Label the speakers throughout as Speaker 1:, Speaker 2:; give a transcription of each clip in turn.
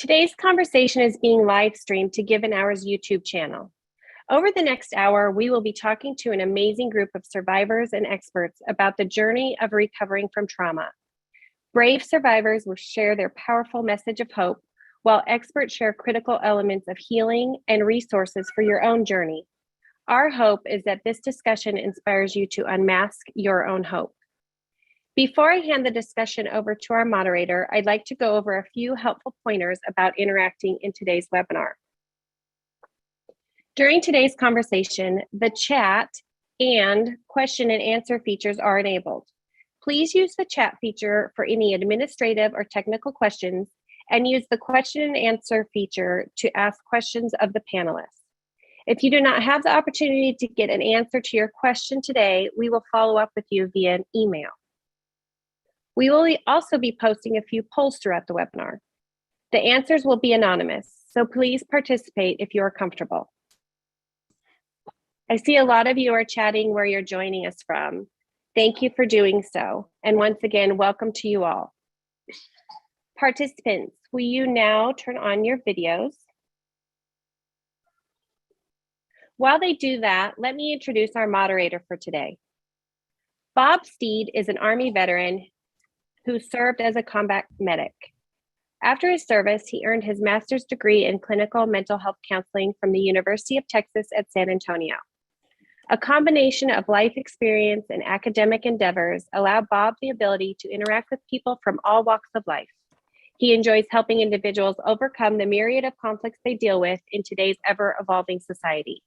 Speaker 1: Today's conversation is being live streamed to Given Hour's YouTube channel. Over the next hour, we will be talking to an amazing group of survivors and experts about the journey of recovering from trauma. Brave survivors will share their powerful message of hope, while experts share critical elements of healing and resources for your own journey. Our hope is that this discussion inspires you to unmask your own hope. Before I hand the discussion over to our moderator, I'd like to go over a few helpful pointers about interacting in today's webinar. During today's conversation, the chat and question and answer features are enabled. Please use the chat feature for any administrative or technical questions, and use the question and answer feature to ask questions of the panelists. If you do not have the opportunity to get an answer to your question today, we will follow up with you via an email. We will also be posting a few polls throughout the webinar. The answers will be anonymous, so please participate if you are comfortable. I see a lot of you are chatting where you're joining us from. Thank you for doing so. And once again, welcome to you all. Participants, will you now turn on your videos? While they do that, let me introduce our moderator for today. Bob Steed is an Army veteran who served as a combat medic. After his service, he earned his master's degree in clinical mental health counseling from the University of Texas at San Antonio. A combination of life experience and academic endeavors allow Bob the ability to interact with people from all walks of life. He enjoys helping individuals overcome the myriad of conflicts they deal with in today's ever-evolving society.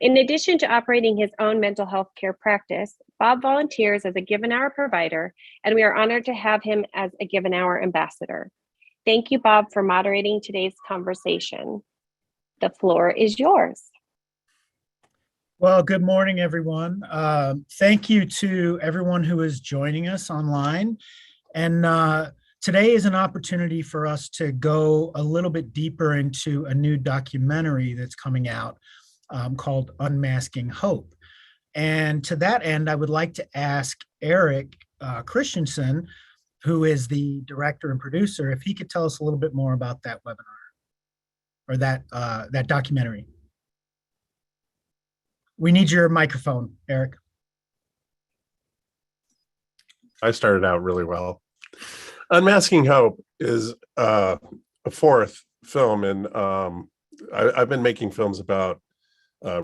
Speaker 1: In addition to operating his own mental health care practice, Bob volunteers as a Given Hour provider, and we are honored to have him as a Given Hour ambassador. Thank you, Bob, for moderating today's conversation. The floor is yours.
Speaker 2: Well, good morning, everyone. Thank you to everyone who is joining us online. And today is an opportunity for us to go a little bit deeper into a new documentary that's coming out called Unmasking Hope. And to that end, I would like to ask Eric Christensen, who is the director and producer, if he could tell us a little bit more about that webinar or that documentary. We need your microphone, Eric.
Speaker 3: I started out really well. Unmasking Hope is a fourth film, and I've been making films about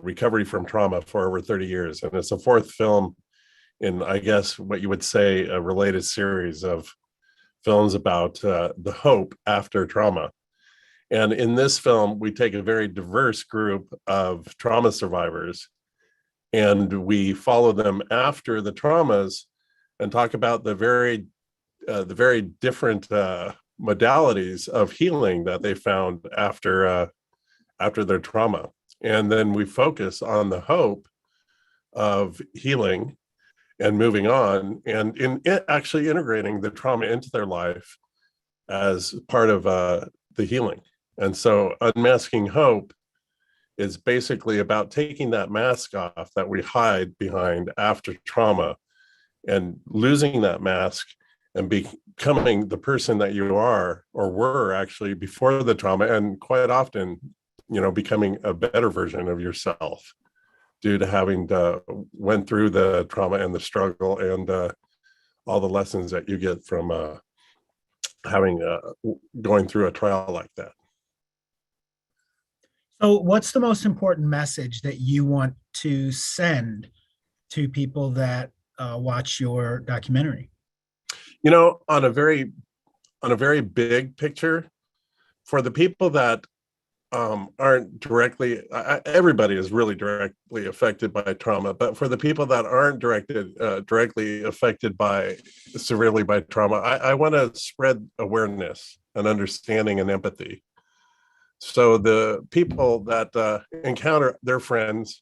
Speaker 3: recovery from trauma for over 30 years, and it's a fourth film in, I guess, what you would say a related series of films about the hope after trauma. And in this film, we take a very diverse group of trauma survivors, and we follow them after the traumas and talk about the very different modalities of healing that they found after their trauma. And then we focus on the hope of healing and moving on, and in it actually integrating the trauma into their life as part of the healing. And so Unmasking Hope is basically about taking that mask off that we hide behind after trauma and losing that mask and becoming the person that you are or were actually before the trauma, and quite often, becoming a better version of yourself due to having went through the trauma and the struggle and all the lessons that you get from going through a trial like that.
Speaker 2: So what's the most important message that you want to send to people that watch your documentary?
Speaker 3: On a very big picture, for the people that aren't directly, everybody is really directly affected by trauma, but for the people that aren't directly affected severely by trauma, I want to spread awareness and understanding and empathy. So the people that encounter their friends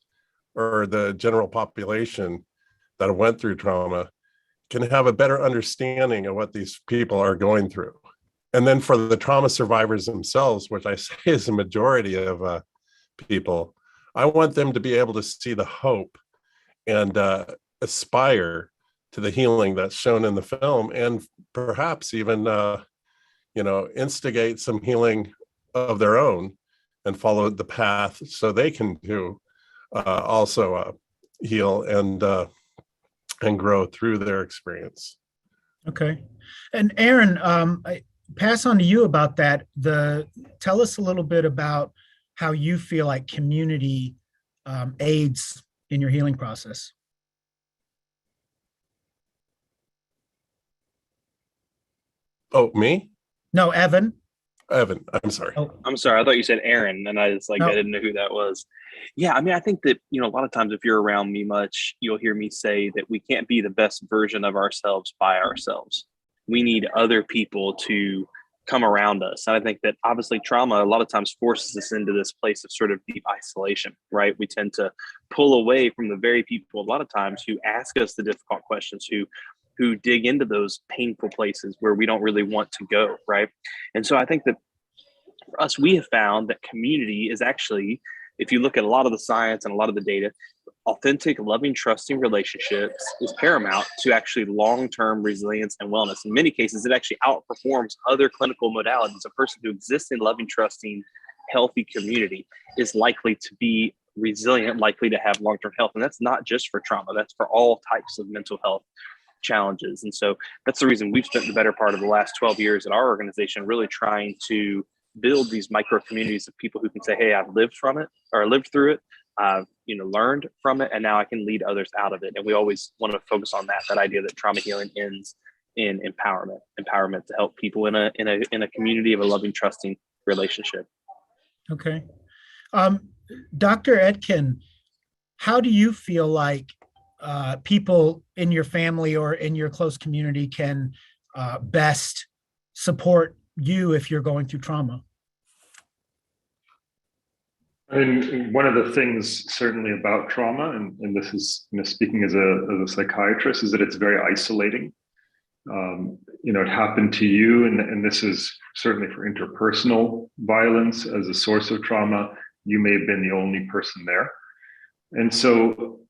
Speaker 3: or the general population that went through trauma can have a better understanding of what these people are going through. And then for the trauma survivors themselves, which I say is a majority of people, I want them to be able to see the hope and aspire to the healing that's shown in the film, and perhaps even instigate some healing of their own and follow the path so they can do also heal and grow through their experience.
Speaker 2: Okay. And Aaron, I pass on to you about that. Tell us a little bit about how you feel like community aids in your healing process.
Speaker 3: Oh, me?
Speaker 2: No, Evan.
Speaker 3: Evan, I'm sorry.
Speaker 2: Oh,
Speaker 4: I'm sorry. I thought you said Aaron, and I was like,
Speaker 2: No.
Speaker 4: I didn't know who that was. Yeah, I mean, I think that, a lot of times if you're around me much, you'll hear me say that we can't be the best version of ourselves by ourselves. We need other people to come around us. And I think that obviously trauma a lot of times forces us into this place of sort of deep isolation, right? We tend to pull away from the very people a lot of times who ask us the difficult questions, who dig into those painful places where we don't really want to go, right? And so I think that for us, we have found that community is actually, if you look at a lot of the science and a lot of the data, authentic, loving, trusting relationships is paramount to actually long-term resilience and wellness. In many cases, it actually outperforms other clinical modalities. A person who exists in loving, trusting, healthy community is likely to be resilient, likely to have long-term health. And that's not just for trauma, that's for all types of mental health challenges. And so that's the reason we've spent the better part of the last 12 years at our organization really trying to build these micro communities of people who can say, hey, I've lived from it, or lived through it, I've learned from it, and now I can lead others out of it. And we always want to focus on that idea that trauma healing ends in empowerment to help people in a community of a loving, trusting relationship.
Speaker 2: okay. Dr. Etkin, how do you feel like people in your family or in your close community can best support you if you're going through trauma?
Speaker 5: I mean, one of the things certainly about trauma, and this is speaking as a psychiatrist, is that it's very isolating. It happened to you, and this is certainly for interpersonal violence as a source of trauma. You may have been the only person there. And so,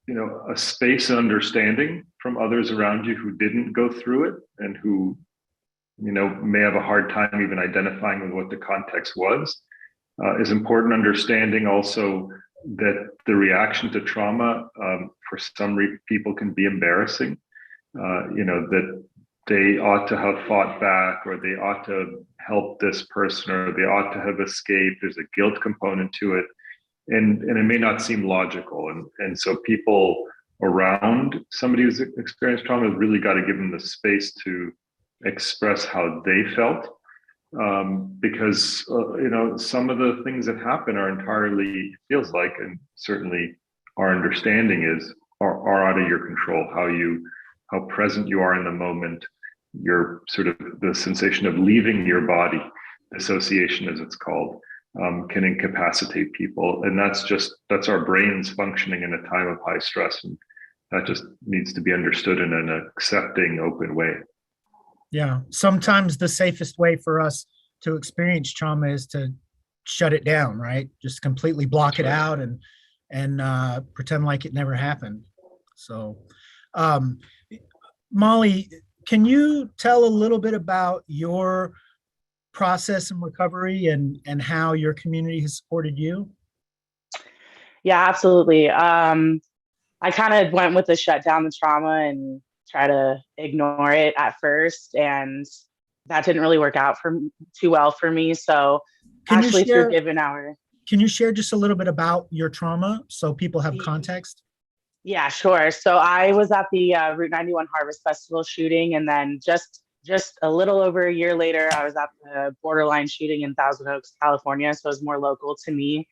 Speaker 5: a space and understanding from others around you who didn't go through it and who, may have a hard time even identifying with what the context was, is important. Understanding also that the reaction to trauma for some people can be embarrassing, that they ought to have fought back, or they ought to have helped this person, or they ought to have escaped. There's a guilt component to it. And it may not seem logical. And so people around somebody who's experienced trauma have really got to give them the space to express how they felt. Because, some of the things that happen are entirely, it feels like, and certainly our understanding are out of your control. How present you are in the moment, your sort of the sensation of leaving your body, dissociation as it's called, can incapacitate people. And that's our brains functioning in a time of high stress. And that just needs to be understood in an accepting, open way.
Speaker 2: Yeah. Sometimes the safest way for us to experience trauma is to shut it down, right? Just completely block it out and pretend like it never happened. So, Molly, can you tell a little bit about your process and recovery and how your community has supported you?
Speaker 6: Yeah, absolutely. I kind of went with the shut down the trauma and try to ignore it at first, and that didn't really work out too well for me. So through Give an Hour.
Speaker 2: Can you share just a little bit about your trauma so people have context?
Speaker 6: Yeah, sure. So I was at the Route 91 Harvest Festival shooting, and then just a little over a year later, I was at the Borderline shooting in Thousand Oaks, California. So it was more local to me.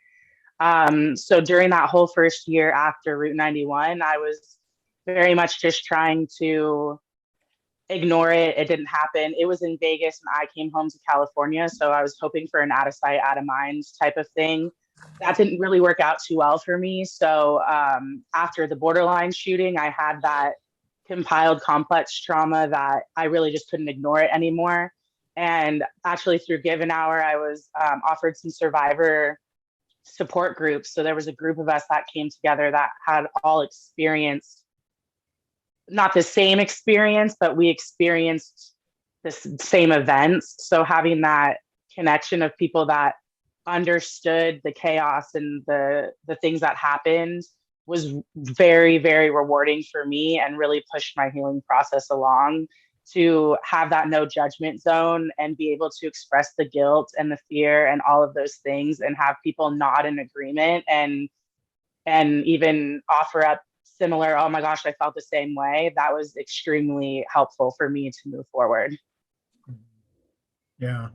Speaker 6: So during that whole first year after Route 91, I was very much just trying to ignore it. It didn't happen. It was in Vegas and I came home to California. So I was hoping for an out of sight, out of mind type of thing. That didn't really work out too well for me. So after the Borderline shooting, I had that compiled complex trauma that I really just couldn't ignore it anymore. And actually through Give an Hour, I was offered some survivor support groups. So there was a group of us that came together that had all experienced, not the same experience, but we experienced same events. So having that connection of people that understood the chaos and the things that happened was very, very rewarding for me, and really pushed my healing process along, to have that no judgment zone and be able to express the guilt and the fear and all of those things, and have people nod in agreement and even offer up similar, oh my gosh, I felt the same way. That was extremely helpful for me to move forward.
Speaker 2: Yeah.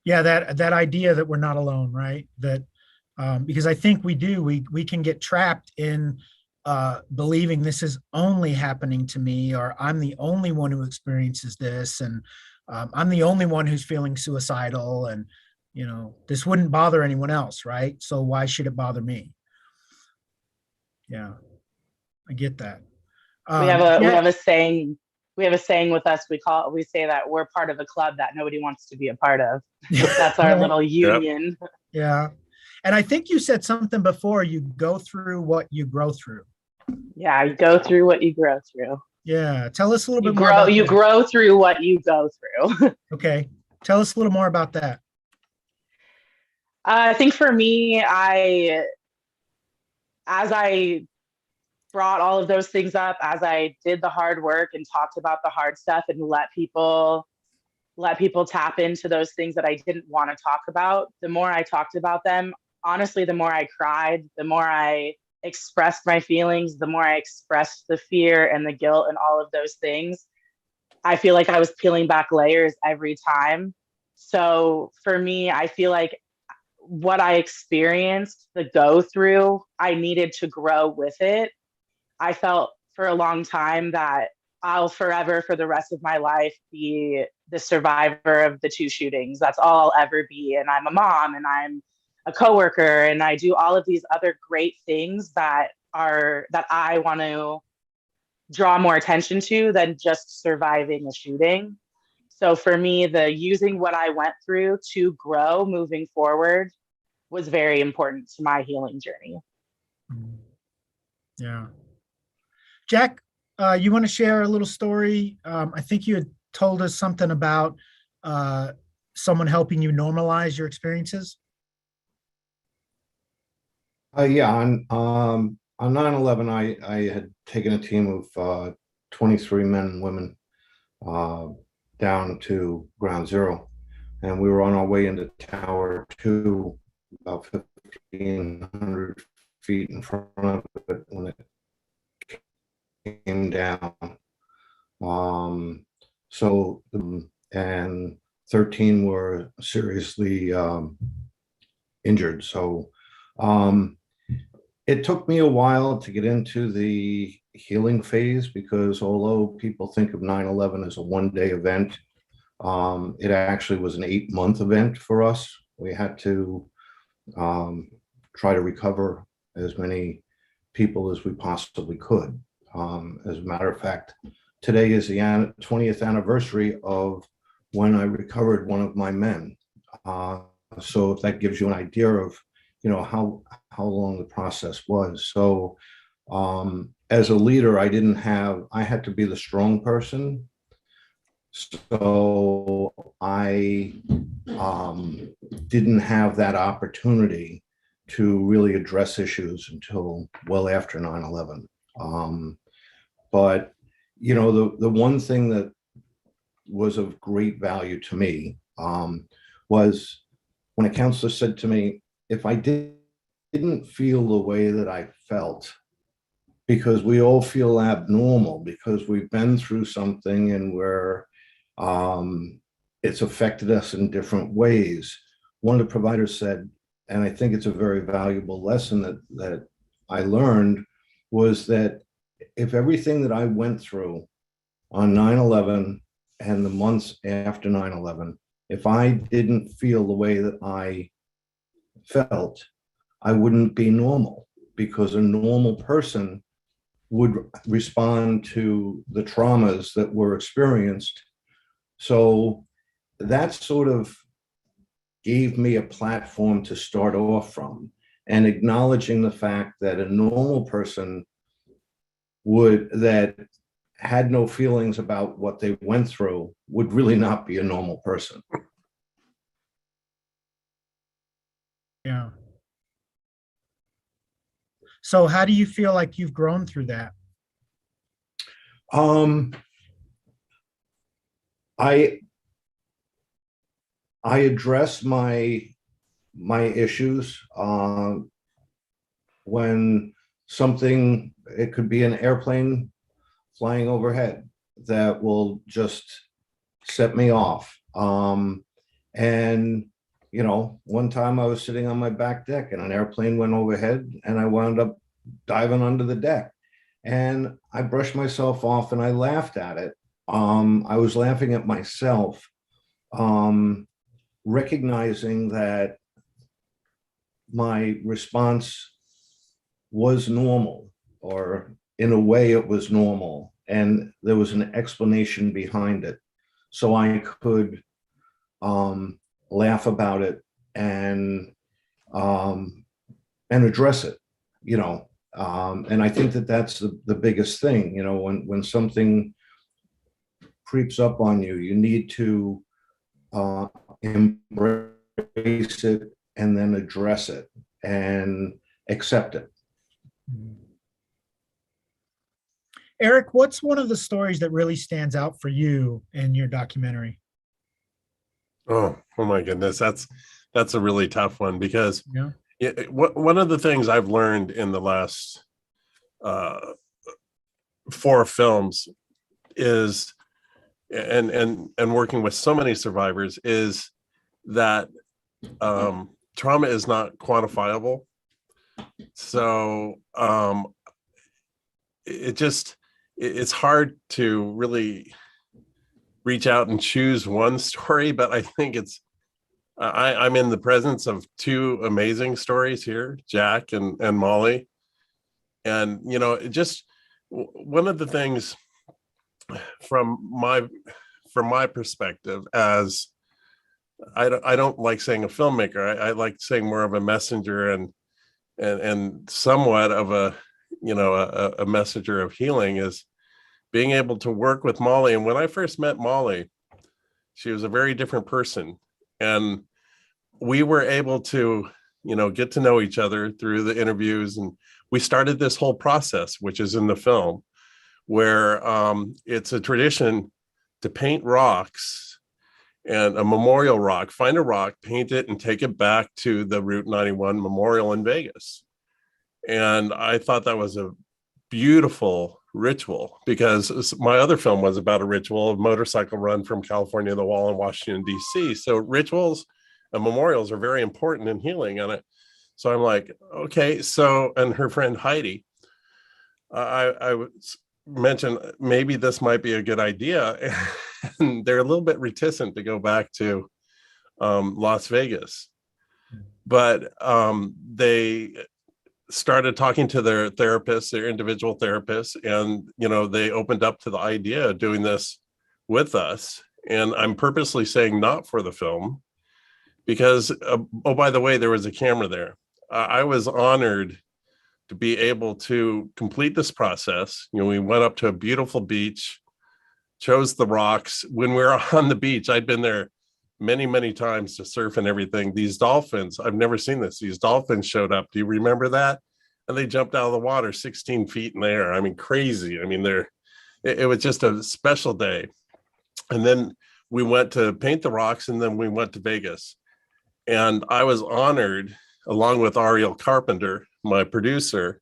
Speaker 2: Yeah, that idea that we're not alone, right? That because I think we can get trapped in believing this is only happening to me, or I'm the only one who experiences this, and I'm the only one who's feeling suicidal, and this wouldn't bother anyone else, right? So why should it bother me? Yeah, I get that.
Speaker 6: We have a saying. We have a saying with us. We say that we're part of a club that nobody wants to be a part of. That's our little union.
Speaker 2: Yep. Yeah. And I think you said something before, you go through what you grow through.
Speaker 6: Yeah, you go through what you grow through.
Speaker 2: Yeah. Tell us a little bit more about
Speaker 6: you
Speaker 2: that.
Speaker 6: grow through what you go through.
Speaker 2: Okay. Tell us a little more about that.
Speaker 6: I think for me, as I brought all of those things up, as I did the hard work and talked about the hard stuff, and let people tap into those things that I didn't want to talk about, the more I talked about them, honestly, the more I cried, the more I expressed my feelings, the more I expressed the fear and the guilt and all of those things. I feel like I was peeling back layers every time. So for me, I feel like what I experienced, the go through, I needed to grow with it. I felt for a long time that I'll forever, for the rest of my life, be the survivor of the 2 shootings. That's all I'll ever be. And I'm a mom, and I'm a coworker, and I do all of these other great things that I want to draw more attention to than just surviving a shooting. So for me, the using what I went through to grow moving forward was very important to my healing journey.
Speaker 2: Yeah. Jack, you want to share a little story? I think you had told us something about someone helping you normalize your experiences.
Speaker 7: Yeah, on 9/11, I had taken a team of 23 men and women down to Ground Zero, and we were on our way into Tower 2, about 1,500 feet in front of it when it came down. And 13 were seriously injured. So it took me a while to get into the healing phase, because although people think of 9/11 as a one-day event, it actually was an 8-month event for us. We had to try to recover as many people as we possibly could. As a matter of fact, today is the 20th anniversary of when I recovered one of my men. So if that gives you an idea of, how long the process was. So as a leader, I had to be the strong person. So I didn't have that opportunity to really address issues until well after 9/11. But, the one thing that was of great value to me was when a counselor said to me, if I didn't feel the way that I felt, because we all feel abnormal because we've been through something and it's affected us in different ways. One of the providers said, and I think it's a very valuable lesson that I learned, was that if everything that I went through on 9/11 and the months after 9/11, if I didn't feel the way that I felt, I wouldn't be normal, because a normal person would respond to the traumas that were experienced. So that sort of gave me a platform to start off from, and acknowledging the fact that a normal person had no feelings about what they went through would really not be a normal person.
Speaker 2: Yeah. So how do you feel like you've grown through that?
Speaker 7: I address my issues when something, it could be an airplane flying overhead that will just set me off. And you know, one time I was sitting on my back deck and an airplane went overhead and I wound up diving under the deck. And I brushed myself off and I laughed at it. I was laughing at myself, recognizing that my response was normal, or in a way it was normal, and there was an explanation behind it. So I could laugh about it and address it, you know. And I think that that's the biggest thing, you know, when something creeps up on you, you need to embrace it and then address it and accept it.
Speaker 2: Eric, what's one of the stories that really stands out for you in your documentary?
Speaker 3: Oh my goodness, that's a really tough one, because
Speaker 2: Yeah.
Speaker 3: one of the things I've learned in the last 4 films is, and working with so many survivors, is that trauma is not quantifiable. So it's hard to really reach out and choose one story, but I think I'm in the presence of 2 amazing stories here, Jack and Molly. And, you know, just one of the things from my perspective, as I don't like saying a filmmaker, I like saying more of a messenger and somewhat of a, you know, a messenger of healing, is being able to work with Molly. And when I first met Molly, she was a very different person. And we were able to, you know, get to know each other through the interviews. And we started this whole process, which is in the film, where it's a tradition to paint rocks, and a memorial rock, find a rock, paint it, and take it back to the Route 91 memorial in Vegas. And I thought that was a beautiful ritual, because my other film was about a ritual, a motorcycle run from California to the Wall in Washington, D.C. So rituals and memorials are very important in healing. And so I'm like, okay. So, and her friend Heidi, I mentioned maybe this might be a good idea. And they're a little bit reticent to go back to Las Vegas. But they started talking to their therapists, their individual therapists, and, you know, they opened up to the idea of doing this with us. And I'm purposely saying not for the film, because, oh, by the way, there was a camera there. I was honored to be able to complete this process. You know, we went up to a beautiful beach, chose the rocks. When we were on the beach, I'd been there many, many times to surf and everything. These dolphins, I've never seen this. These dolphins showed up. Do you remember that? And they jumped out of the water 16 feet in the air. I mean, crazy. I mean, it was just a special day. And then we went to paint the rocks, and then we went to Vegas. And I was honored, along with Ariel Carpenter, my producer,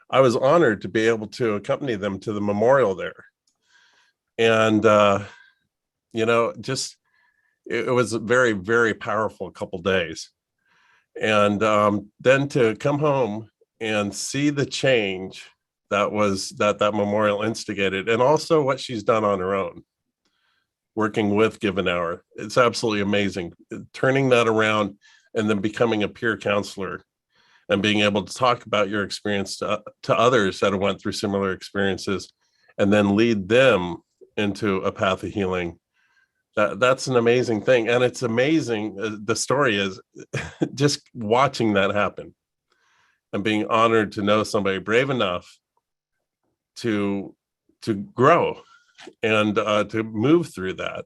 Speaker 3: I was honored to be able to accompany them to the memorial there. And, you know, just, it was a very, very powerful couple days. And then to come home and see the change that memorial instigated, and also what she's done on her own, working with Givenhour. It's absolutely amazing. Turning that around and then becoming a peer counselor and being able to talk about your experience to others that have went through similar experiences, and then lead them into a path of healing. That's an amazing thing. And it's amazing. The story is just watching that happen and being honored to know somebody brave enough to grow and to move through that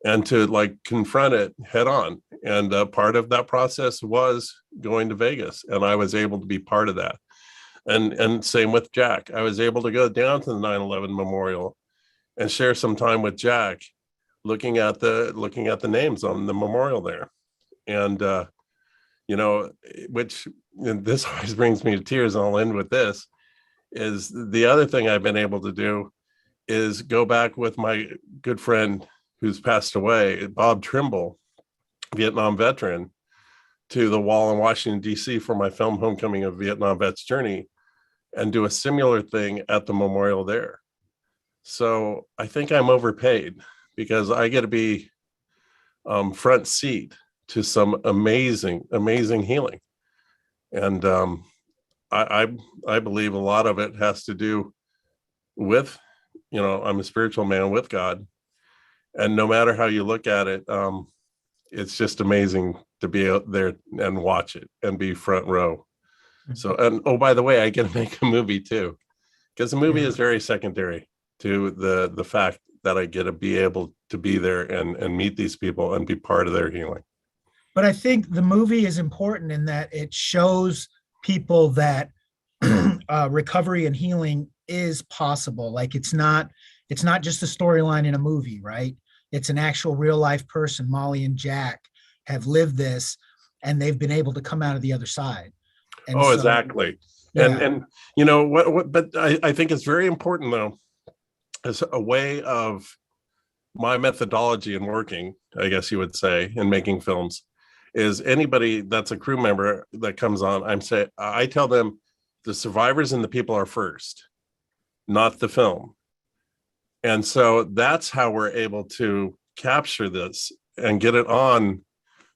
Speaker 3: and to like confront it head on. And part of that process was going to Vegas, and I was able to be part of that. And same with Jack. I was able to go down to the 9/11 memorial and share some time with Jack, looking at the names on the memorial there. And you know, which, and this always brings me to tears, and I'll end with this, is the other thing I've been able to do is go back with my good friend who's passed away, Bob Trimble, Vietnam veteran, to the wall in Washington, D.C. for my film Homecoming of Vietnam Vet's Journey, and do a similar thing at the memorial there. So I think I'm overpaid because I get to be front seat to some amazing, amazing healing. And I believe a lot of it has to do with, you know, I'm a spiritual man with God. And no matter how you look at it, it's just amazing to be out there and watch it and be front row. So, and oh, by the way, I get to make a movie too, because the movie is very secondary to the fact that I get to be able to be there and meet these people and be part of their healing.
Speaker 2: But I think the movie is important in that it shows people that recovery and healing is possible. Like it's not just a storyline in a movie, right? It's an actual real life person. Molly and Jack have lived this, and they've been able to come out of the other side. And
Speaker 3: oh, so, exactly. Yeah. And you know what? But I think it's very important though, as a way of my methodology in working, I guess you would say, in making films, is anybody that's a crew member that comes on, I tell them the survivors and the people are first, not the film. And so that's how we're able to capture this and get it on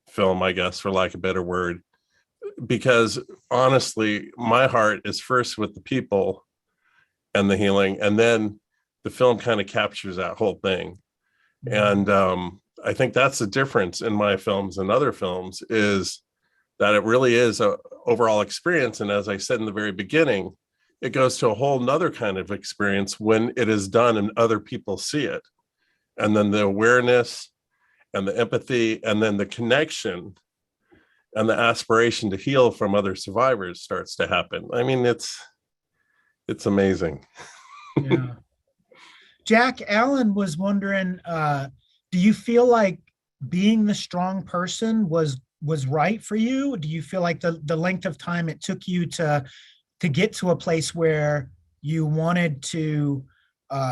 Speaker 3: film, I guess, for lack of a better word, because honestly, my heart is first with the people and the healing, and then the film kind of captures that whole thing. And I think that's the difference in my films and other films, is that it really is an overall experience. And as I said in the very beginning, it goes to a whole nother kind of experience when it is done and other people see it. And then the awareness and the empathy and then the connection and the aspiration to heal from other survivors starts to happen. I mean, it's amazing.
Speaker 2: Yeah. Jack, Alan was wondering, do you feel like being the strong person was right for you? Do you feel like the length of time it took you to get to a place where you wanted to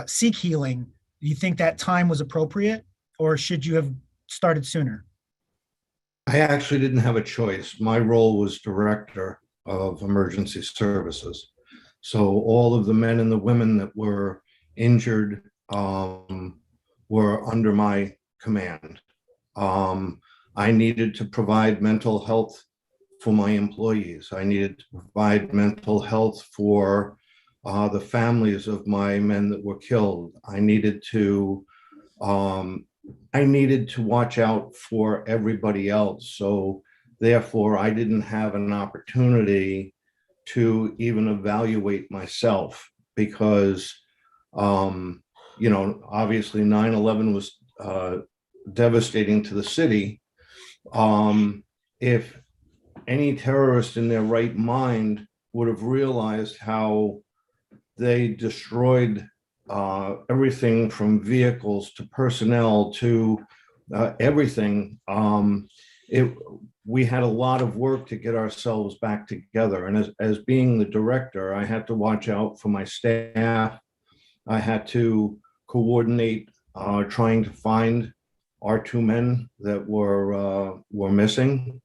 Speaker 2: seek healing, do you think that time was appropriate, or should you have started sooner?
Speaker 7: I actually didn't have a choice. My role was director of emergency services. So all of the men and the women that were injured were under my command. I needed to provide mental health for my employees. I needed to provide mental health for the families of my men that were killed. I needed to watch out for everybody else. So therefore, I didn't have an opportunity to even evaluate myself, because you know, obviously 9/11 was devastating to the city. If any terrorist in their right mind would have realized how they destroyed everything from vehicles to personnel to everything, we had a lot of work to get ourselves back together. And as being the director, I had to watch out for my staff. I had to coordinate trying to find our two men that were missing.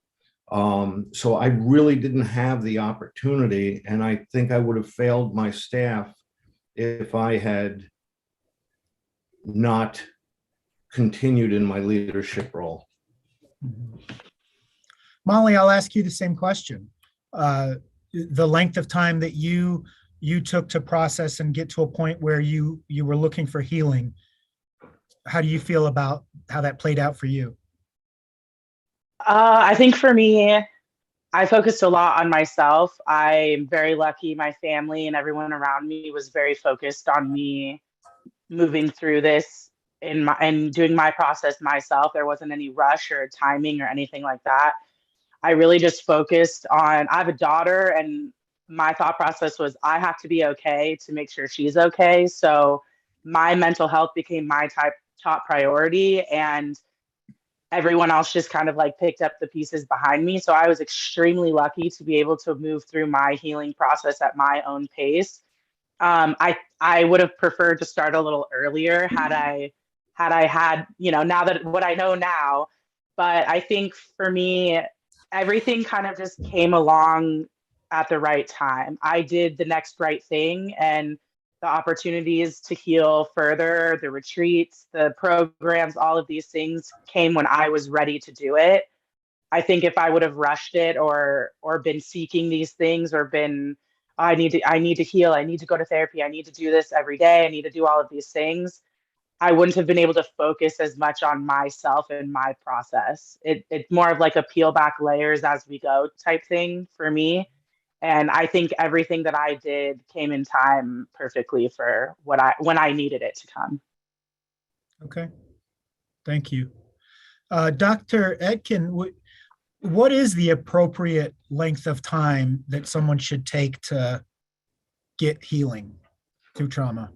Speaker 7: So I really didn't have the opportunity, and I think I would have failed my staff if I had not continued in my leadership role.
Speaker 2: Molly, I'll ask you the same question. The length of time that you took to process and get to a point where you were looking for healing, how do you feel about how that played out for you?
Speaker 6: I think for me, I focused a lot on myself. I'm very lucky. My family and everyone around me was very focused on me moving through this and doing my process myself. There wasn't any rush or timing or anything like that. I really just focused on, I have a daughter, and my thought process was I have to be okay to make sure she's okay. So my mental health became my top priority, and everyone else just kind of like picked up the pieces behind me. So I was extremely lucky to be able to move through my healing process at my own pace. I would have preferred to start a little earlier had now that what I know now. But I think for me, everything kind of just came along at the right time. I did the next right thing, and the opportunities to heal further, the retreats, the programs, all of these things came when I was ready to do it. I think if I would have rushed it or been seeking these things or been I need to heal, I need to go to therapy, I need to do this every day, I need to do all of these things, I wouldn't have been able to focus as much on myself and my process. It's more of like a peel back layers as we go type thing for me. And I think everything that I did came in time perfectly for when I needed it to come.
Speaker 2: Okay, thank you. Dr. Etkin, what is the appropriate length of time that someone should take to get healing through trauma?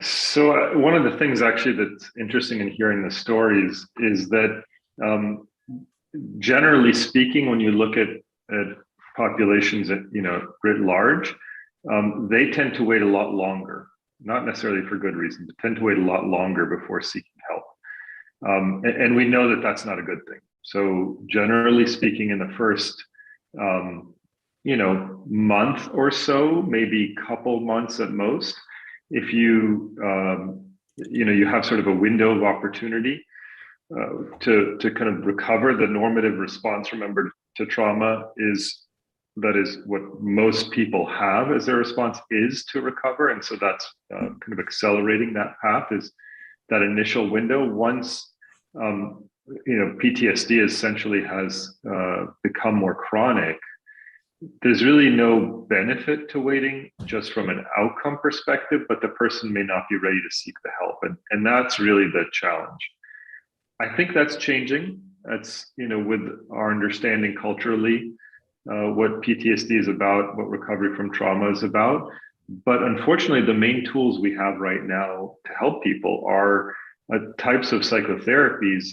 Speaker 5: So one of the things actually that's interesting in hearing the stories is that generally speaking, when you look at populations at writ large, they tend to wait a lot longer, not necessarily for good reason, but tend to wait a lot longer before seeking help. And we know that that's not a good thing. So generally speaking, in the first month or so, maybe couple months at most, if you you have sort of a window of opportunity to kind of recover, the normative response, remember, to trauma is what most people have as their response is to recover. And so that's kind of accelerating that path is that initial window. Once PTSD essentially has become more chronic, there's really no benefit to waiting just from an outcome perspective, but the person may not be ready to seek the help. And that's really the challenge. I think that's changing. That's, with our understanding culturally, what PTSD is about, what recovery from trauma is about. But unfortunately, the main tools we have right now to help people are types of psychotherapies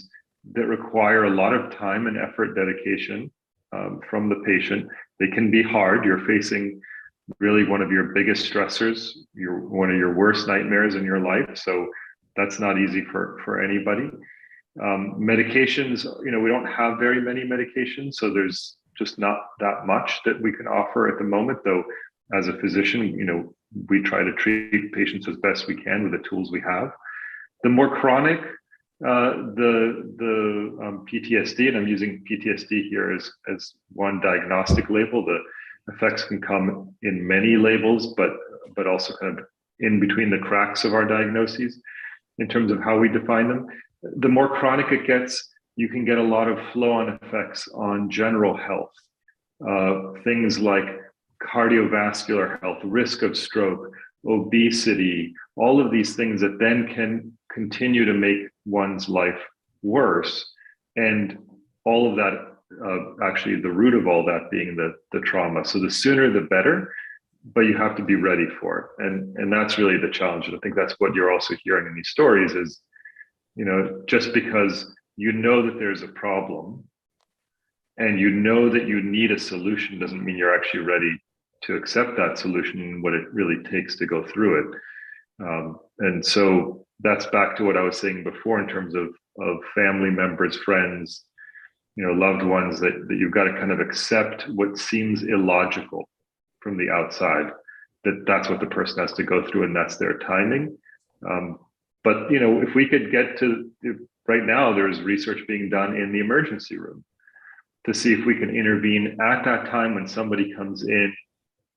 Speaker 5: that require a lot of time and effort, dedication from the patient. They can be hard. You're facing really one of your biggest stressors, one of your worst nightmares in your life. So that's not easy for anybody. Medications, we don't have very many medications, so there's just not that much that we can offer at the moment, though as a physician, we try to treat patients as best we can with the tools we have. The more chronic the PTSD, and I'm using PTSD here as one diagnostic label. The effects can come in many labels, but also kind of in between the cracks of our diagnoses in terms of how we define them. The more chronic it gets, you can get a lot of flow-on effects on general health, things like cardiovascular health, risk of stroke, obesity, all of these things that then can continue to make one's life worse. And all of that, actually the root of all that being the trauma. So the sooner the better, but you have to be ready for it. And that's really the challenge. And I think that's what you're also hearing in these stories is, just because that there's a problem and that you need a solution doesn't mean you're actually ready to accept that solution and what it really takes to go through it. And so that's back to what I was saying before in terms of family members, friends, loved ones, that you've got to kind of accept what seems illogical from the outside, that's what the person has to go through and that's their timing. But if we could get to, right now there's research being done in the emergency room to see if we can intervene at that time when somebody comes in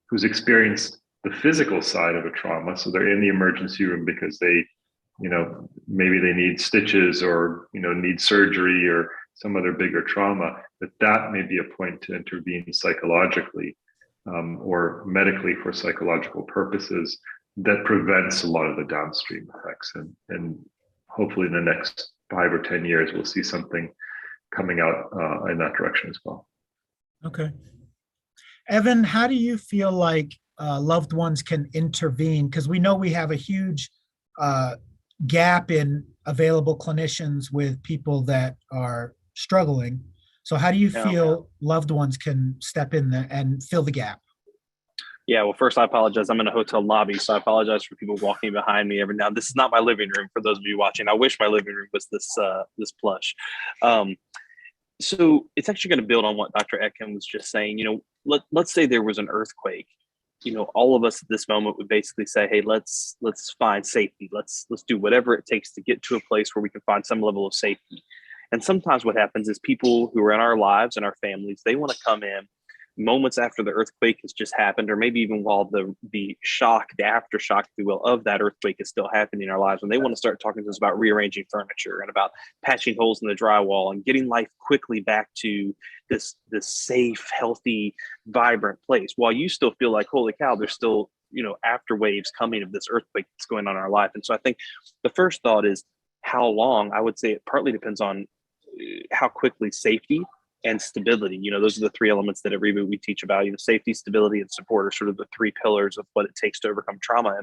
Speaker 5: who's experienced the physical side of a trauma. So they're in the emergency room because they, maybe they need stitches or, need surgery or some other bigger trauma, that may be a point to intervene psychologically or medically for psychological purposes that prevents a lot of the downstream effects. And hopefully in the next 5 or 10 years, we'll see something coming out in that direction as well.
Speaker 2: Okay. Evan, how do you feel like loved ones can intervene? Because we know we have a huge gap in available clinicians with people that are struggling. So how do you feel loved ones can step in there and fill the gap?
Speaker 4: Yeah, well, first, I apologize. I'm in a hotel lobby, so I apologize for people walking behind me every now. This is not my living room for those of you watching. I wish my living room was this plush. So it's actually going to build on what Dr. Etkin was just saying. Let's say there was an earthquake. All of us at this moment would basically say, hey, let's find safety. Let's do whatever it takes to get to a place where we can find some level of safety. And sometimes what happens is people who are in our lives and our families, they want to come in moments after the earthquake has just happened, or maybe even while the shock, the aftershock, if you will, of that earthquake is still happening in our lives. And they want to start talking to us about rearranging furniture and about patching holes in the drywall and getting life quickly back to this safe, healthy, vibrant place. While you still feel like, holy cow, there's still, after waves coming of this earthquake that's going on in our life. And so I think the first thought is how long. I would say it partly depends on how quickly safety and stability. Those are the three elements that at Reboot we teach about. Safety, stability, and support are sort of the three pillars of what it takes to overcome trauma.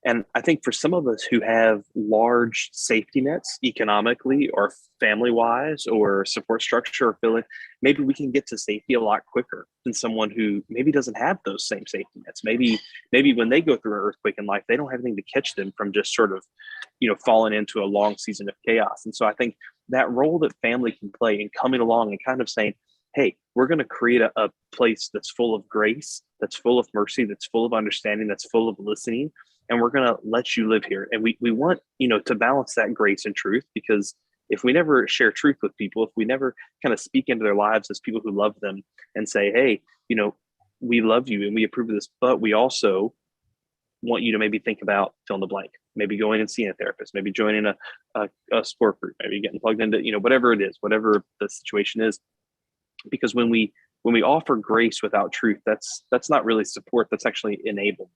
Speaker 4: And I think for some of us who have large safety nets economically or family-wise or support structure or feeling, maybe we can get to safety a lot quicker than someone who maybe doesn't have those same safety nets. Maybe when they go through an earthquake in life, they don't have anything to catch them from just sort of, falling into a long season of chaos. And so I think that role that family can play in coming along and kind of saying, hey, we're going to create a place that's full of grace, that's full of mercy, that's full of understanding, that's full of listening. And we're going to let you live here. And we want, to balance that grace and truth, because if we never share truth with people, if we never kind of speak into their lives as people who love them and say, hey, we love you and we approve of this, but we also want you to maybe think about fill in the blank, maybe going and seeing a therapist, maybe joining a sport group, maybe getting plugged into, whatever it is, whatever the situation is. Because when we offer grace without truth, that's not really support, that's actually enablement.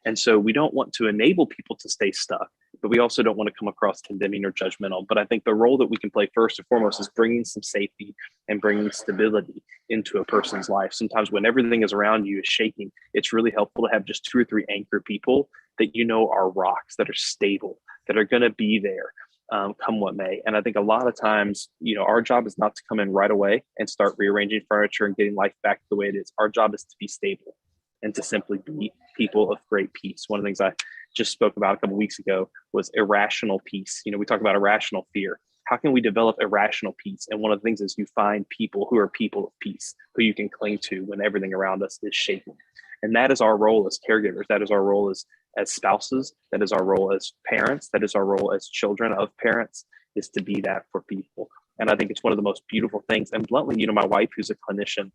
Speaker 4: And so we don't want to enable people to stay stuck, but we also don't want to come across condemning or judgmental. But I think the role that we can play first and foremost is bringing some safety and bringing stability into a person's life. Sometimes when everything is around you is shaking, it's really helpful to have just 2 or 3 anchor people that are rocks, that are stable, that are going to be there come what may. And I think a lot of times, our job is not to come in right away and start rearranging furniture and getting life back to the way it is. Our job is to be stable and to simply be people of great peace. One of the things I just spoke about a couple of weeks ago was irrational peace. We talk about irrational fear. How can we develop irrational peace? And one of the things is you find people who are people of peace, who you can cling to when everything around us is shaking. And that is our role as caregivers. That is our role as spouses. That is our role as parents. That is our role as children of parents, is to be that for people. And I think it's one of the most beautiful things. And bluntly, my wife, who's a clinician,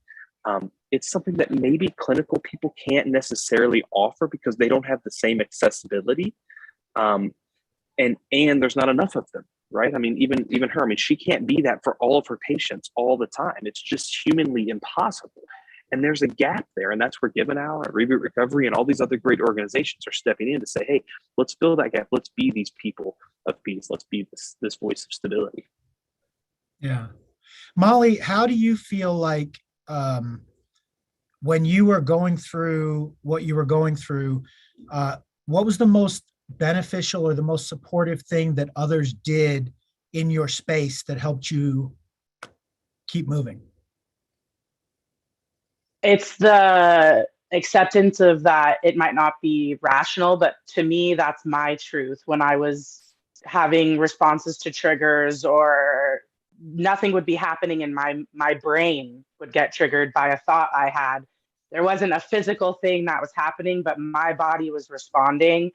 Speaker 4: it's something that maybe clinical people can't necessarily offer because they don't have the same accessibility. And there's not enough of them, right? I mean, even her, she can't be that for all of her patients all the time. It's just humanly impossible. And there's a gap there. And that's where Give an Hour, Reboot Recovery, and all these other great organizations are stepping in to say, hey, let's fill that gap. Let's be these people of peace. Let's be this voice of stability.
Speaker 2: Yeah. Molly, how do you feel like when you were going through what you were going through, what was the most beneficial or the most supportive thing that others did in your space that helped you keep moving?
Speaker 6: It's the acceptance of that it might not be rational, but to me, that's my truth. When I was having responses to triggers, or nothing would be happening in my brain would get triggered by a thought I had. There wasn't a physical thing that was happening, but my body was responding.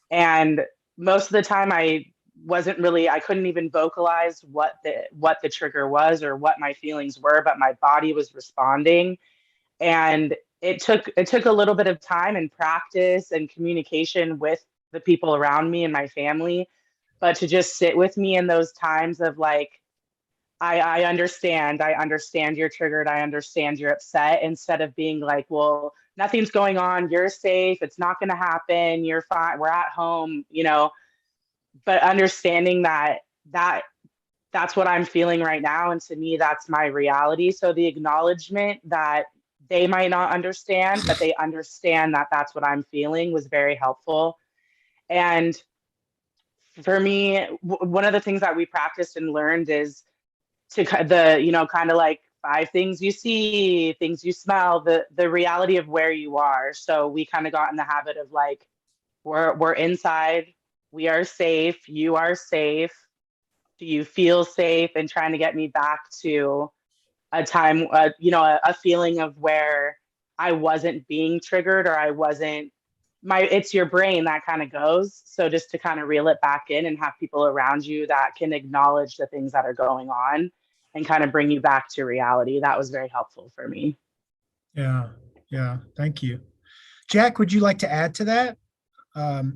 Speaker 6: And most of the time I couldn't even vocalize what the trigger was or what my feelings were, but my body was responding. And it took a little bit of time and practice and communication with the people around me and my family, but to just sit with me in those times of like, I understand you're triggered. I understand you're upset, instead of being like, well, nothing's going on. You're safe. It's not going to happen. You're fine. We're at home, but understanding that's what I'm feeling right now. And to me, that's my reality. So the acknowledgement that they might not understand, but they understand that that's what I'm feeling, was very helpful. And for me, one of the things that we practiced and learned is kind of like 5 things you see, things you smell, the reality of where you are. So we kind of got in the habit of like, we're inside, we are safe, you are safe. Do you feel safe? And trying to get me back to a time, a feeling of where I wasn't being triggered, or I wasn't it's your brain that kind of goes. So just to kind of reel it back in and have people around you that can acknowledge the things that are going on and kind of bring you back to reality. That was very helpful for me.
Speaker 2: Yeah. Yeah. Thank you. Jack, would you like to add to that?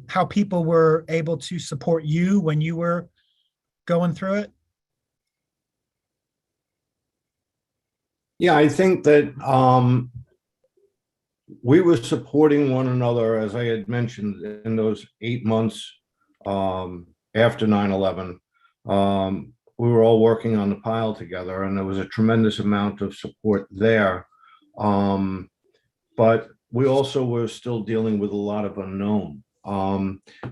Speaker 2: How people were able to support you when you were going through it?
Speaker 7: Yeah, I think that we were supporting one another, as I had mentioned, in those 8 months after 9/11. We were all working on the pile together, and there was a tremendous amount of support there. But we also were still dealing with a lot of unknown.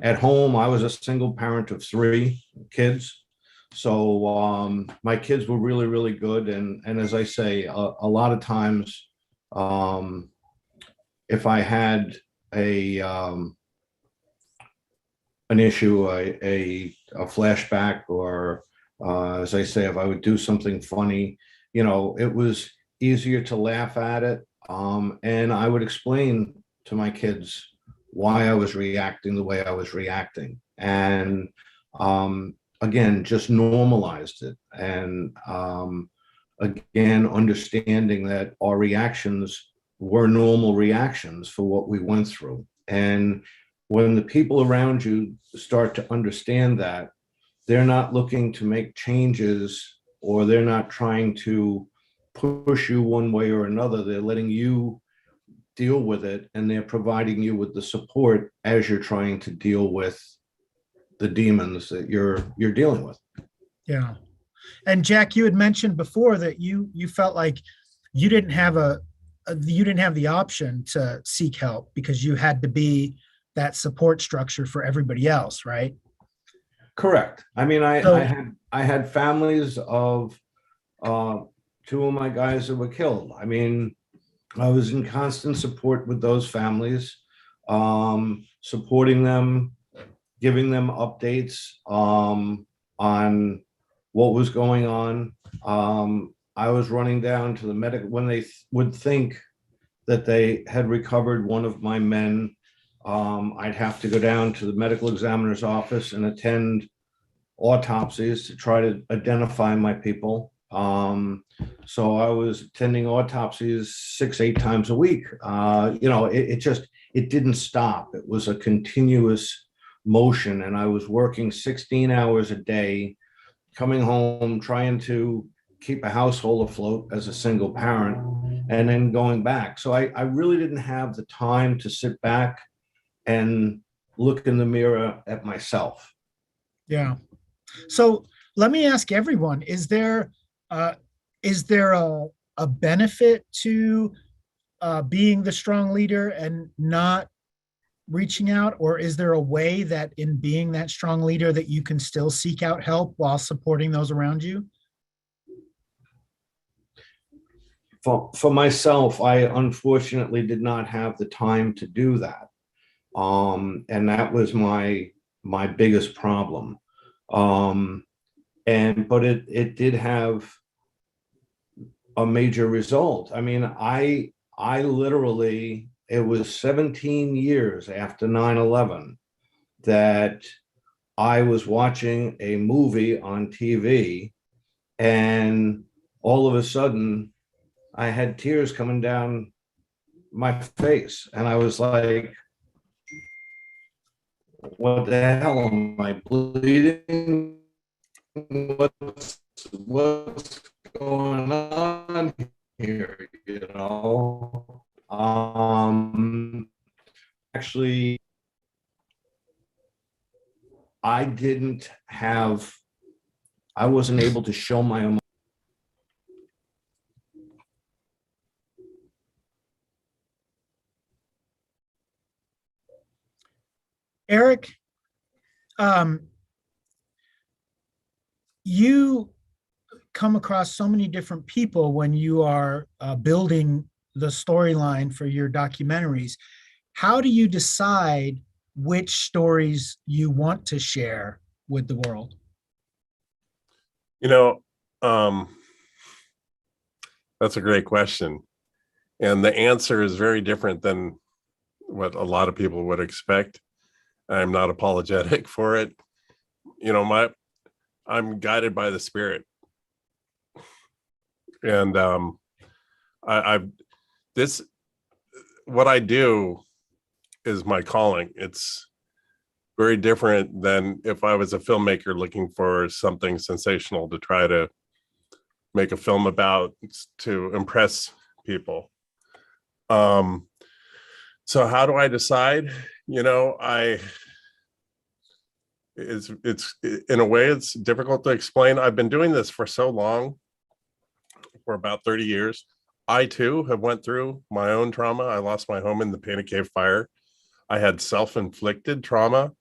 Speaker 7: At home, I was a single parent of 3 kids. So my kids were really, really good. And as I say, a lot of times, if I had an issue, a flashback, or as I say, if I would do something funny, it was easier to laugh at it. And I would explain to my kids why I was reacting the way I was reacting. And again, just normalized it. And again, understanding that our reactions were normal reactions for what we went through. And when the people around you start to understand that, they're not looking to make changes, or they're not trying to push you one way or another. They're letting you deal with it, and they're providing you with the support as you're trying to deal with the demons that you're dealing with.
Speaker 2: Yeah. And Jack, you had mentioned before that you felt like you didn't have the option to seek help because you had to be that support structure for everybody else, right?
Speaker 7: Correct. I mean, I had families of 2 of my guys that were killed. I mean, I was in constant support with those families, supporting them, giving them updates on what was going on. I was running down to the medical when they would think that they had recovered one of my men. I'd have to go down to the medical examiner's office and attend autopsies to try to identify my people. So I was attending autopsies 6-8 times a week. It didn't stop. It was a continuous motion, and I was working 16 hours a day, coming home, trying to keep a household afloat as a single parent, and then going back. So I really didn't have the time to sit back and look in the mirror at myself.
Speaker 2: Yeah. So let me ask everyone, is there a benefit to being the strong leader and not reaching out? Or is there a way that in being that strong leader that you can still seek out help while supporting those around you?
Speaker 7: For myself, I unfortunately did not have the time to do that. And that was my biggest problem. But it did have a major result. I mean, I literally, it was 17 years after 9/11 that I was watching a movie on TV, and all of a sudden I had tears coming down my face, and I was like, what the hell, am I bleeding? What's what's going on here, you know? Actually, I wasn't able to show my own.
Speaker 2: Eric, you come across so many different people when you are building the storyline for your documentaries. How do you decide which stories you want to share with the world?
Speaker 3: You know, that's a great question. And the answer is very different than what a lot of people would expect. I'm not apologetic for it. You know, I'm guided by the Spirit. And what I do is my calling. It's very different than if I was a filmmaker looking for something sensational to try to make a film about to impress people. So how do I decide? You know, it's in a way it's difficult to explain. I've been doing this for so long, for about 30 years. I too have went through my own trauma. I lost my home in the Panic Cave fire. I had self-inflicted trauma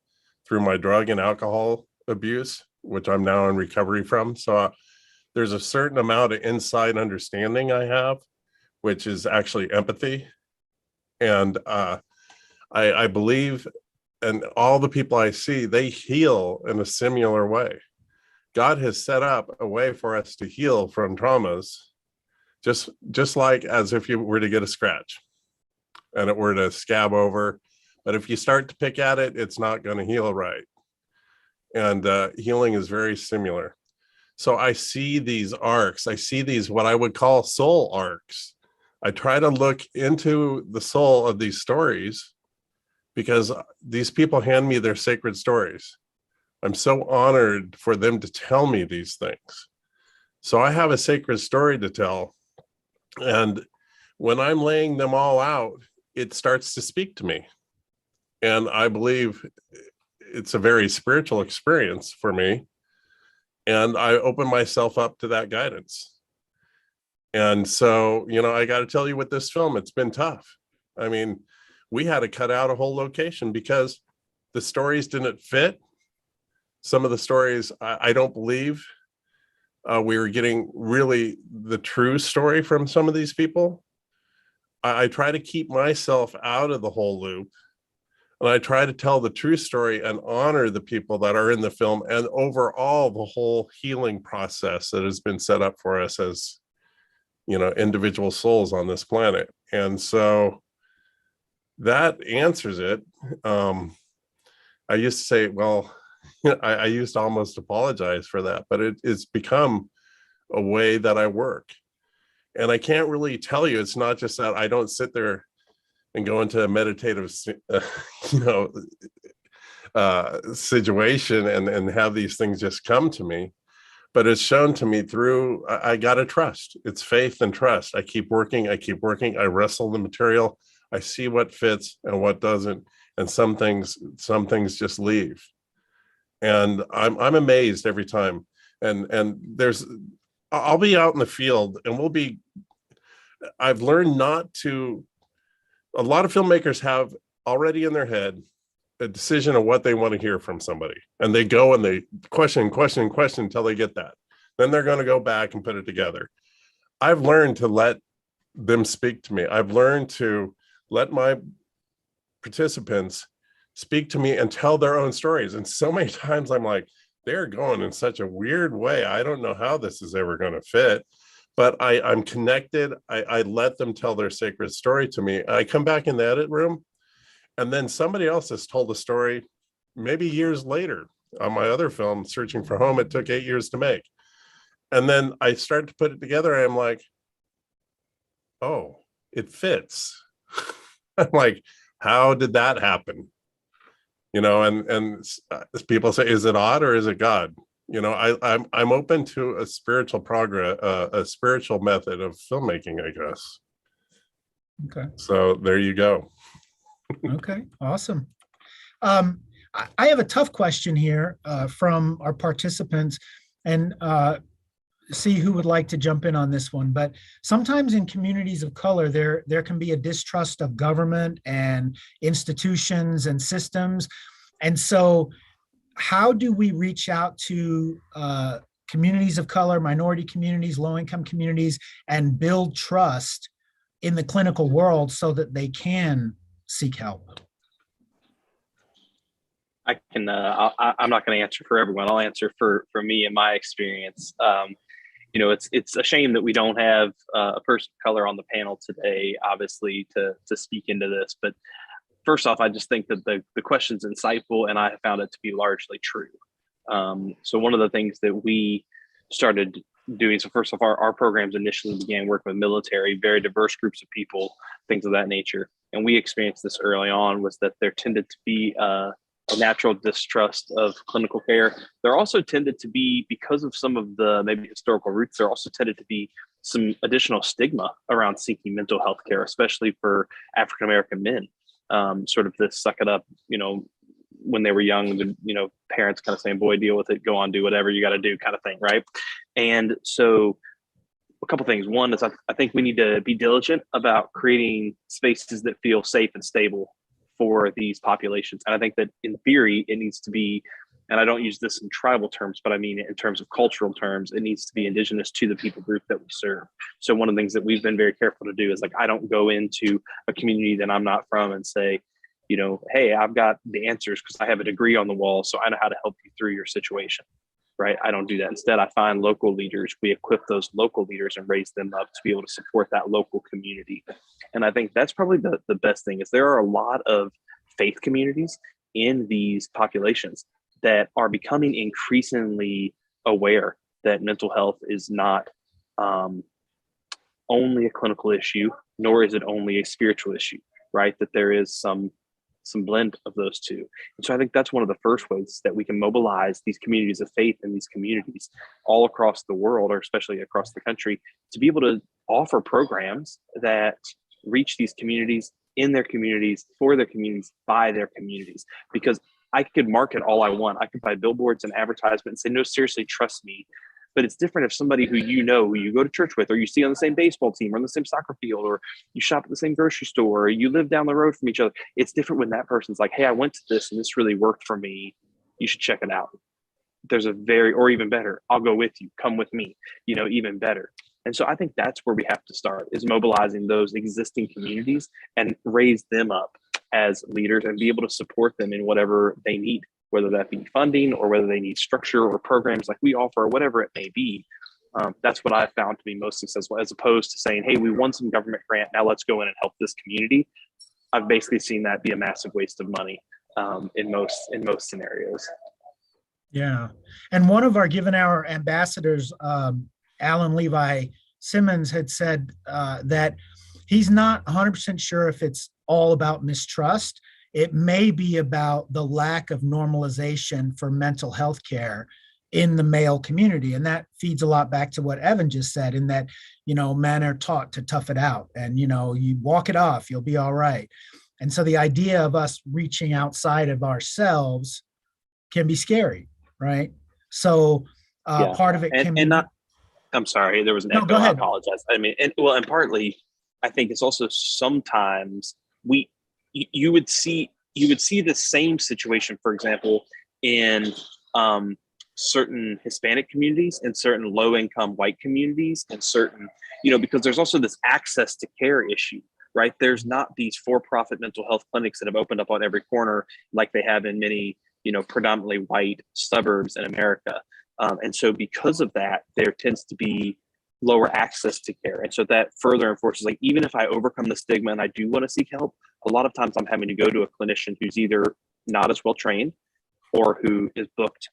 Speaker 3: through my drug and alcohol abuse, which I'm now in recovery from. So there's a certain amount of inside understanding I have, which is actually empathy. And I believe, and all the people I see, they heal in a similar way. God has set up a way for us to heal from traumas, just like as if you were to get a scratch and it were to scab over. But if you start to pick at it, it's not going to heal right. And healing is very similar. So I see these arcs. I see these, what I would call soul arcs. I try to look into the soul of these stories because these people hand me their sacred stories. I'm so honored for them to tell me these things. So I have a sacred story to tell. And when I'm laying them all out, it starts to speak to me. And I believe it's a very spiritual experience for me. And I open myself up to that guidance. And so, you know, I got to tell you with this film, it's been tough. I mean, we had to cut out a whole location because the stories didn't fit. Some of the stories, I don't believe we were getting really the true story from some of these people. I try to keep myself out of the whole loop. And I try to tell the true story and honor the people that are in the film and overall the whole healing process that has been set up for us as, you know, individual souls on this planet. And so that answers it. I used to say, well, I used to almost apologize for that, but it's become a way that I work. And I can't really tell you, it's not just that I don't sit there and go into a meditative, situation and have these things just come to me. But it's shown to me through, I got to trust. It's faith and trust. I keep working. I wrestle the material. I see what fits and what doesn't. And some things just leave. And I'm amazed every time. And I'll be out in the field and I've learned not to, a lot of filmmakers have already in their head a decision of what they want to hear from somebody. And they go and they question until they get that. Then they're going to go back and put it together. I've learned to let them speak to me. I've learned to let my participants speak to me and tell their own stories. And so many times I'm like, they're going in such a weird way. I don't know how this is ever going to fit. But I'm connected. I let them tell their sacred story to me. I come back in the edit room, and then somebody else has told a story maybe years later. On my other film, Searching for Home, it took 8 years to make. And then I start to put it together, and I'm like, oh, it fits. I'm like, how did that happen? You know, and people say, is it odd or is it God? I'm open to a spiritual progress, a spiritual method of filmmaking, I guess.
Speaker 2: Okay.
Speaker 3: So there you go.
Speaker 2: Okay, awesome. I have a tough question here from our participants, and see who would like to jump in on this one. But sometimes in communities of color, there can be a distrust of government and institutions and systems. And so how do we reach out to communities of color, minority communities, low-income communities, and build trust in the clinical world so that they can seek help?
Speaker 4: I can. I'm not going to answer for everyone. I'll answer for me and my experience. It's a shame that we don't have a person of color on the panel today, obviously, to speak into this. But first off, I just think that the question's insightful, and I have found it to be largely true. So one of the things that we started doing, so first off, our programs initially began working with military, very diverse groups of people, things of that nature. And we experienced this early on, was that there tended to be a natural distrust of clinical care. There also tended to be, because of some of the maybe historical roots, there also tended to be some additional stigma around seeking mental health care, especially for African-American men. Sort of this suck it up, when they were young, parents kind of saying, boy, deal with it, go on, do whatever you got to do kind of thing, right? And so a couple things. One is I think we need to be diligent about creating spaces that feel safe and stable for these populations. And I think that in theory, it needs to be, and I don't use this in tribal terms, but I mean in terms of cultural terms, it needs to be indigenous to the people group that we serve. So one of the things that we've been very careful to do is, like, I don't go into a community that I'm not from and say, hey, I've got the answers because I have a degree on the wall, so I know how to help you through your situation, right? I don't do that. Instead, I find local leaders. We equip those local leaders and raise them up to be able to support that local community. And I think that's probably the best thing. Is there are a lot of faith communities in these populations that are becoming increasingly aware that mental health is not only a clinical issue, nor is it only a spiritual issue, right? That there is some blend of those two. And so I think that's one of the first ways that we can mobilize these communities of faith and these communities all across the world, or especially across the country, to be able to offer programs that reach these communities in their communities, for their communities, by their communities. Because I could market all I want. I could buy billboards and advertisements and say, no, seriously, trust me. But it's different if somebody who you go to church with, or you see on the same baseball team, or on the same soccer field, or you shop at the same grocery store, or you live down the road from each other. It's different when that person's like, hey, I went to this and this really worked for me. You should check it out. There's or even better, I'll go with you, come with me, even better. And so I think that's where we have to start, is mobilizing those existing communities and raise them up as leaders and be able to support them in whatever they need, whether that be funding or whether they need structure or programs like we offer, or whatever it may be. That's what I've found to be most successful, as opposed to saying, hey, we won some government grant, now let's go in and help this community. I've basically seen that be a massive waste of money in most scenarios.
Speaker 2: Yeah. And one of our Given Hour ambassadors, Alan Levi Simmons, had said that he's not 100% sure if it's all about mistrust. It may be about the lack of normalization for mental health care in the male community. And that feeds a lot back to what Evan just said, in that, men are taught to tough it out and, you walk it off, you'll be all right. And so the idea of us reaching outside of ourselves can be scary, right? So part of it can be...
Speaker 4: I'm sorry, there was an echo.
Speaker 2: Go ahead.
Speaker 4: I apologize. I mean, and partly, I think it's also sometimes you would see the same situation, for example, in certain Hispanic communities and certain low-income white communities, and certain, because there's also this access to care issue, right? There's not these for-profit mental health clinics that have opened up on every corner like they have in many, predominantly white suburbs in America. And so because of that, there tends to be lower access to care. And so that further enforces, like, even if I overcome the stigma and I do want to seek help, a lot of times I'm having to go to a clinician who's either not as well trained or who is booked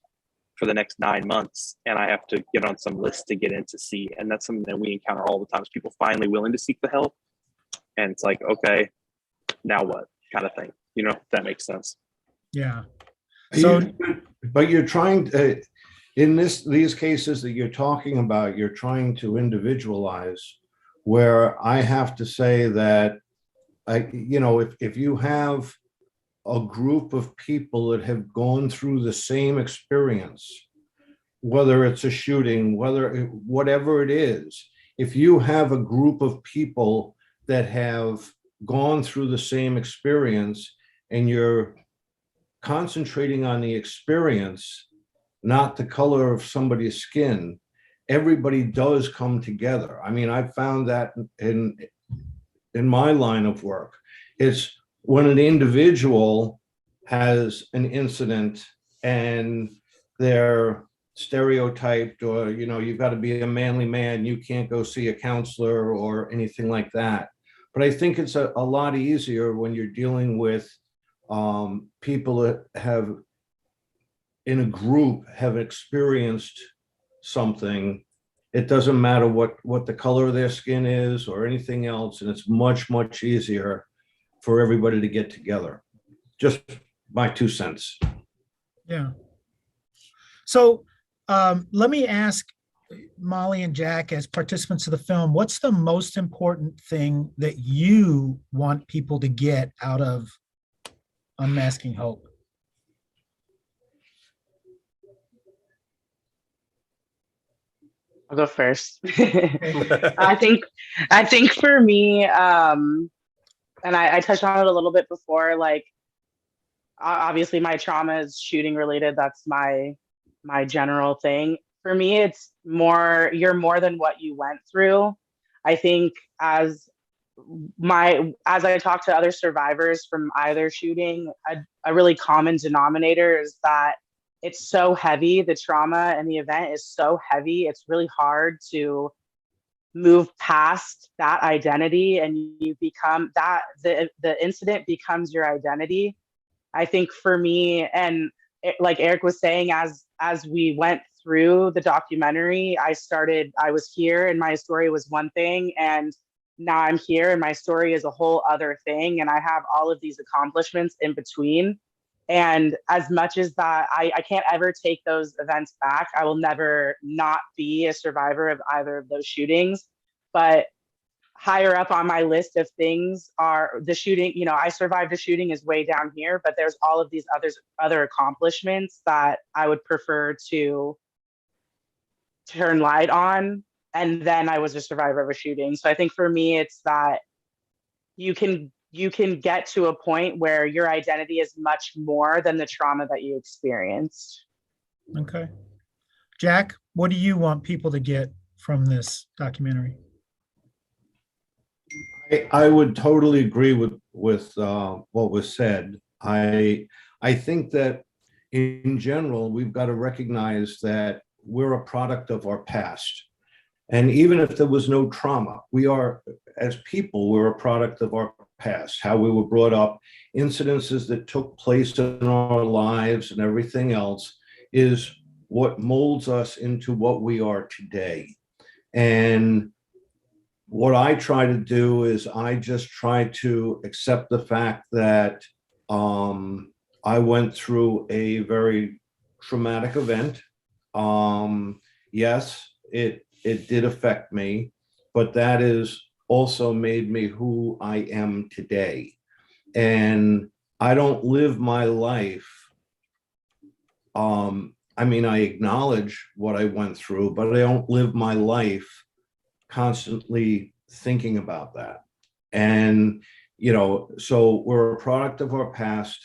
Speaker 4: for the next 9 months. And I have to get on some list to get in to see. And that's something that we encounter all the time, is people finally willing to seek the help. And it's like, okay, now what, kind of thing, if that makes sense.
Speaker 2: Yeah.
Speaker 7: But you're trying to, in these cases that you're talking about, you're trying to individualize, where I have to say that if you have a group of people that have gone through the same experience, whether it's a shooting, whatever it is, if you have a group of people that have gone through the same experience and you're concentrating on the experience, not the color of somebody's skin, everybody does come together. I mean, I've found that in my line of work. It's when an individual has an incident and they're stereotyped, or you've got to be a manly man, you can't go see a counselor or anything like that. But I think it's a lot easier when you're dealing with people that have, in a group, have experienced something. It doesn't matter what the color of their skin is or anything else, and it's much, much easier for everybody to get together. Just my 2 cents.
Speaker 2: Yeah. So let me ask Molly and Jack, as participants of the film, what's the most important thing that you want people to get out of Unmasking Hope?
Speaker 6: I'll go first. I think for me, and I touched on it a little bit before, like obviously my trauma is shooting related. That's my general thing. For me, it's more, you're more than what you went through. I think as I talk to other survivors from either shooting, a really common denominator is that it's so heavy. The trauma and the event is so heavy. It's really hard to move past that identity, and you become that the incident becomes your identity. I think for me, and like Eric was saying, as we went through the documentary, I was here and my story was one thing, and now I'm here and my story is a whole other thing, and I have all of these accomplishments in between. And as much as that, I can't ever take those events back. I will never not be a survivor of either of those shootings. But higher up on my list of things are the shooting. I survived a shooting is way down here, but there's all of these other accomplishments that I would prefer to turn light on. And then I was a survivor of a shooting. So I think for me, it's that you can get to a point where your identity is much more than the trauma that you experienced.
Speaker 2: Okay. Jack, what do you want people to get from this documentary?
Speaker 7: I would totally agree with what was said. I think that in general, we've got to recognize that we're a product of our past. And even if there was no trauma, we are, as people, we're a product of our past, how we were brought up, incidences that took place in our lives and everything else is what molds us into what we are today. And what I try to do is I just try to accept the fact that I went through a very traumatic event. Yes, it did affect me, but that is also made me who I am today. And I don't live my life. I mean, I acknowledge what I went through, but I don't live my life constantly thinking about that. And, so we're a product of our past.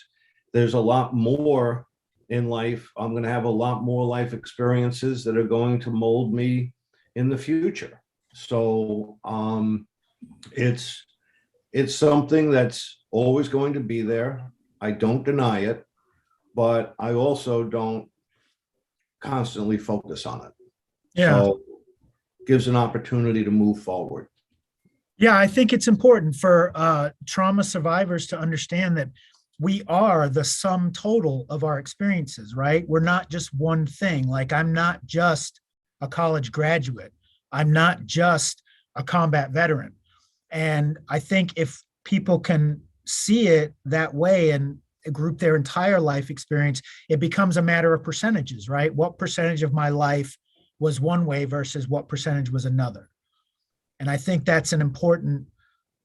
Speaker 7: There's a lot more in life. I'm going to have a lot more life experiences that are going to mold me in the future. So it's something that's always going to be there. I don't deny it, but I also don't constantly focus on it.
Speaker 2: Yeah.
Speaker 7: So it gives an opportunity to move forward.
Speaker 2: Yeah, I think it's important for trauma survivors to understand that we are the sum total of our experiences, right? We're not just one thing. Like, I'm not just a college graduate. I'm not just a combat veteran. And I think if people can see it that way and group their entire life experience, it becomes a matter of percentages, right? What percentage of my life was one way versus what percentage was another? And I think that's an important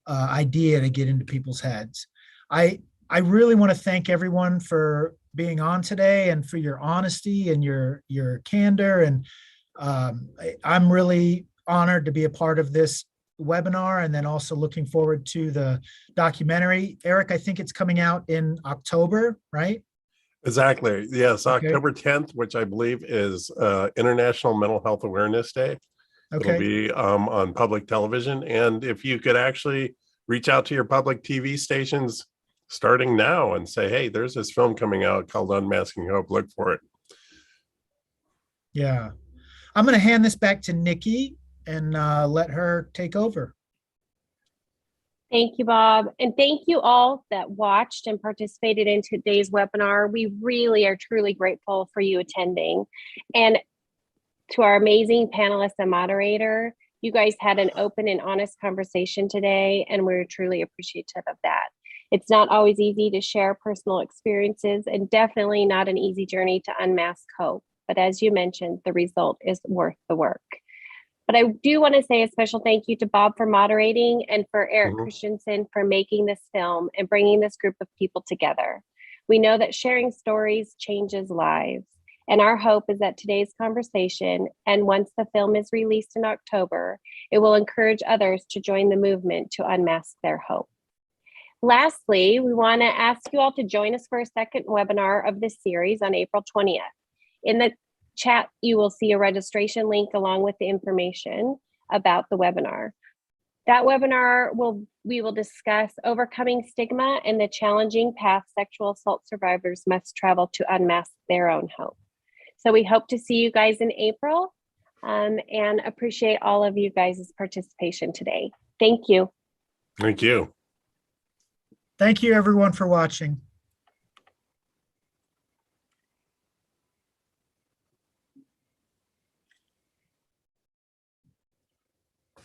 Speaker 2: idea to get into people's heads. I really want to thank everyone for being on today and for your honesty and your candor. And I'm really honored to be a part of this webinar, and then also looking forward to the documentary. Eric, I think it's coming out in October, right?
Speaker 3: Exactly. Yes,
Speaker 2: Okay.
Speaker 3: October 10th, which I believe is International Mental Health Awareness Day. It'll
Speaker 2: Okay.
Speaker 3: be on public television. And if you could actually reach out to your public TV stations starting now and say, hey, there's this film coming out called Unmasking Hope, look for it.
Speaker 2: Yeah. I'm going to hand this back to Nikki and let her take over.
Speaker 1: Thank you, Bob. And thank you all that watched and participated in today's webinar. We really are truly grateful for you attending. And to our amazing panelists and moderator, you guys had an open and honest conversation today, and we're truly appreciative of that. It's not always easy to share personal experiences, and definitely not an easy journey to unmask hope. But as you mentioned, the result is worth the work. But I do want to say a special thank you to Bob for moderating, and for Eric Christensen for making this film and bringing this group of people together. We know that sharing stories changes lives. And our hope is that today's conversation, and once the film is released in October, it will encourage others to join the movement to unmask their hope. Lastly, we want to ask you all to join us for a second webinar of this series on April 20th. In the chat, you will see a registration link along with the information about the webinar. That webinar we will discuss overcoming stigma and the challenging path sexual assault survivors must travel to unmask their own hope. So we hope to see you guys in April, and appreciate all of you guys' participation today. Thank you.
Speaker 3: Thank you.
Speaker 2: Thank you, everyone, for watching.